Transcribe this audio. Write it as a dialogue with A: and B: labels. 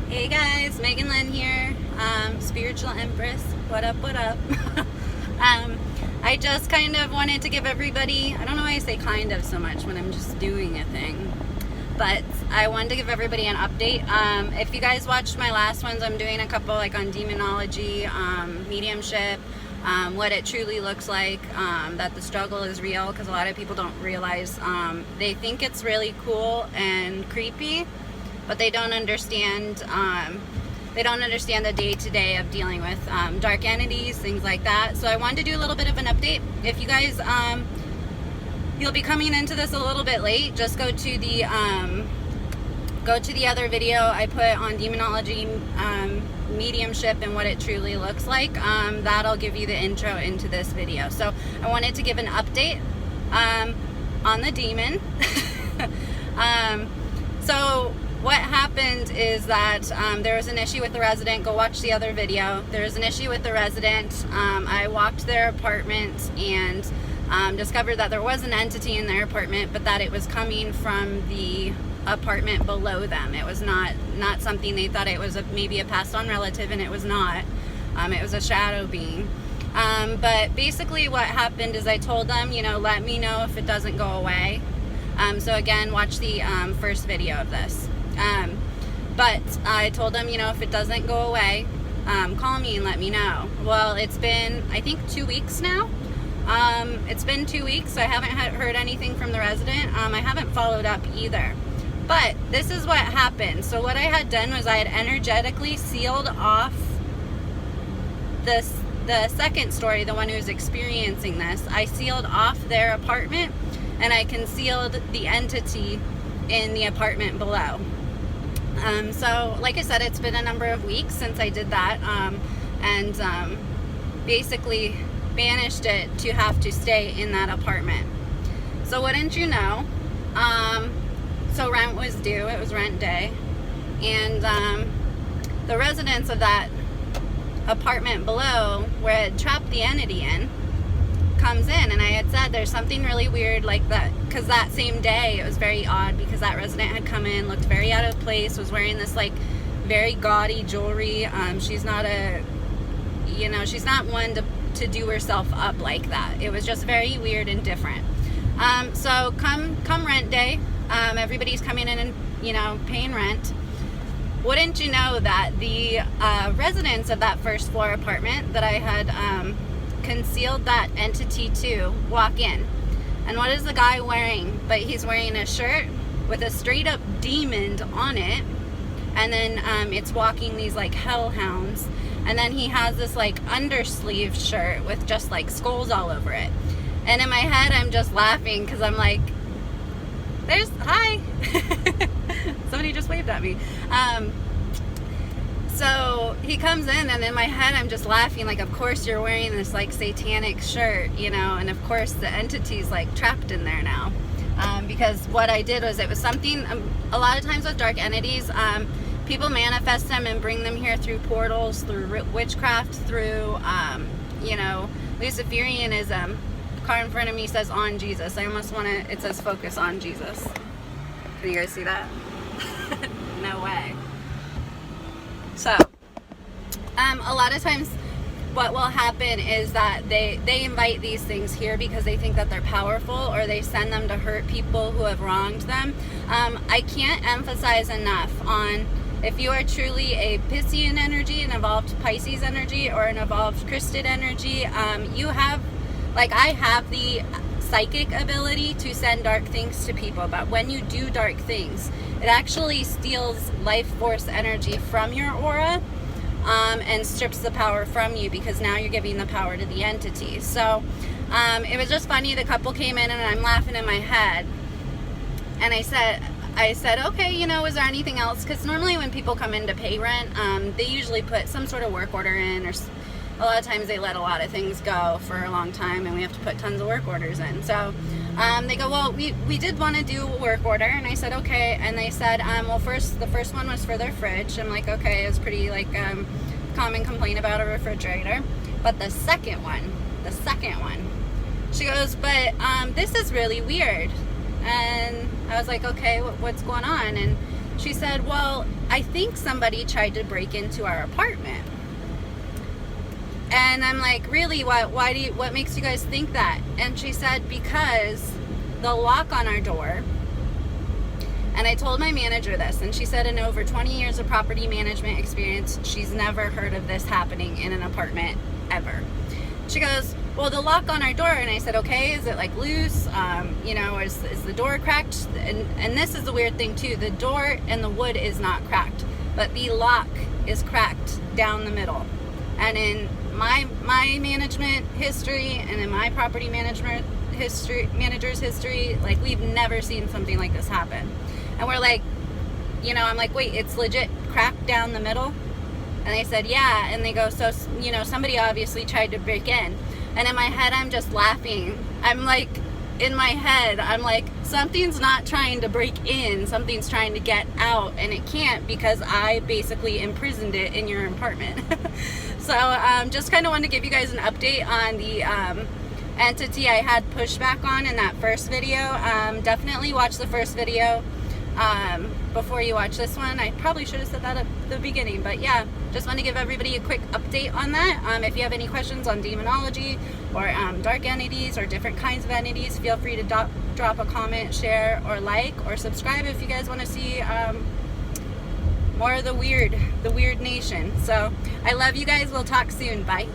A: Hey guys, Megan Lynn here, Spiritual Empress. What up, what up? I just kind of wanted to give everybody, I don't know why I say kind of so much when I'm just doing a thing, but I wanted to give everybody an update. If you guys watched my last ones, I'm doing a couple like on demonology, mediumship, what it truly looks like, that the struggle is real, because a lot of people don't realize, they think it's really cool and creepy, but they don't understand the day-to-day of dealing with dark entities, things like that. So I wanted to do a little bit of an update. If you guys you'll be coming into this a little bit late, just go to the other video I put on demonology, mediumship, and what it truly looks like. That'll give you the intro into this video. So I wanted to give an update on the demon. So what happened is that there was an issue with the resident. Go watch the other video. There was an issue with the resident. I walked their apartment and discovered that there was an entity in their apartment, but that it was coming from the apartment below them. It was not something they thought. It was maybe a passed on relative, and it was not. It was a shadow being. But basically what happened is I told them, let me know if it doesn't go away. So again, watch the first video of this. But I told them, if it doesn't go away, call me and let me know. Well, it's been, I think, 2 weeks now. It's been 2 weeks. I haven't heard anything from the resident. I haven't followed up either. But this is what happened. So what I had done was I had energetically sealed off the second story, the one who's experiencing this. I sealed off their apartment, and I concealed the entity in the apartment below. So like I said, it's been a number of weeks since I did that, and basically banished it to have to stay in that apartment. So wouldn't you know, so rent was due. It was rent day, and the residents of that apartment below, where it trapped the entity in, comes in, and I had said there's something really weird like that, because that same day it was very odd, because that resident had come in, looked very out of place, was wearing this like very gaudy jewelry. She's not she's not one to do herself up like that. It was just very weird and different. So come rent day, everybody's coming in and paying rent. Wouldn't you know that the residents of that first floor apartment that I had concealed that entity to walk in, and what is the guy wearing? But he's wearing a shirt with a straight up demon on it, and then it's walking these like hellhounds, and then he has this like undersleeve shirt with just like skulls all over it. And in my head I'm just laughing, because I'm like, hi. Somebody just waved at me. So he comes in, and in my head I'm just laughing, like, of course you're wearing this like satanic shirt, and of course the entity's like trapped in there now. Because what I did was, it was something, a lot of times with dark entities, people manifest them and bring them here through portals, through witchcraft, through Luciferianism. Car in front of me says on Jesus. I almost want to, it says focus on Jesus. Can you guys see that? No way. So a lot of times what will happen is that they invite these things here because they think that they're powerful, or they send them to hurt people who have wronged them. I can't emphasize enough on, if you are truly a Piscean energy, an evolved Pisces energy, or an evolved Christid energy, you have, like I have, the psychic ability to send dark things to people. But when you do dark things, it actually steals life force energy from your aura, and strips the power from you, because now you're giving the power to the entity. So it was just funny. The couple came in, and I'm laughing in my head, and I said, okay, is there anything else? Because normally when people come in to pay rent, they usually put some sort of work order in, or a lot of times they let a lot of things go for a long time, and we have to put tons of work orders in. So they go, well, we did want to do a work order. And I said, okay. And they said, well, the first one was for their fridge. I'm like, okay, it's pretty like common complaint about a refrigerator. But the second one, she goes, but this is really weird. And I was like, okay, what's going on? And she said, well, I think somebody tried to break into our apartment. And I'm like, really? What makes you guys think that? And she said, because the lock on our door, and I told my manager this, and she said in over 20 years of property management experience, she's never heard of this happening in an apartment ever. She goes, well, the lock on our door. And I said, okay, is it like loose? Is the door cracked? And this is the weird thing too. The door and the wood is not cracked, but the lock is cracked down the middle. And in my management history and in my property management manager's history, like, we've never seen something like this happen. And we're like, I'm like, wait, it's legit cracked down the middle? And they said, yeah. And they go, so, somebody obviously tried to break in. And in my head, I'm just laughing. I'm like, something's not trying to break in, something's trying to get out, and it can't, because I basically imprisoned it in your apartment. So just kind of wanted to give you guys an update on the entity I had pushback on in that first video. Definitely watch the first video before you watch this one. I probably should have said that at the beginning, but yeah, just want to give everybody a quick update on that. If you have any questions on demonology or dark entities or different kinds of entities, feel free to drop a comment, share, or like, or subscribe if you guys want to see more of the Weird Nation. So I love you guys. We'll talk soon. Bye.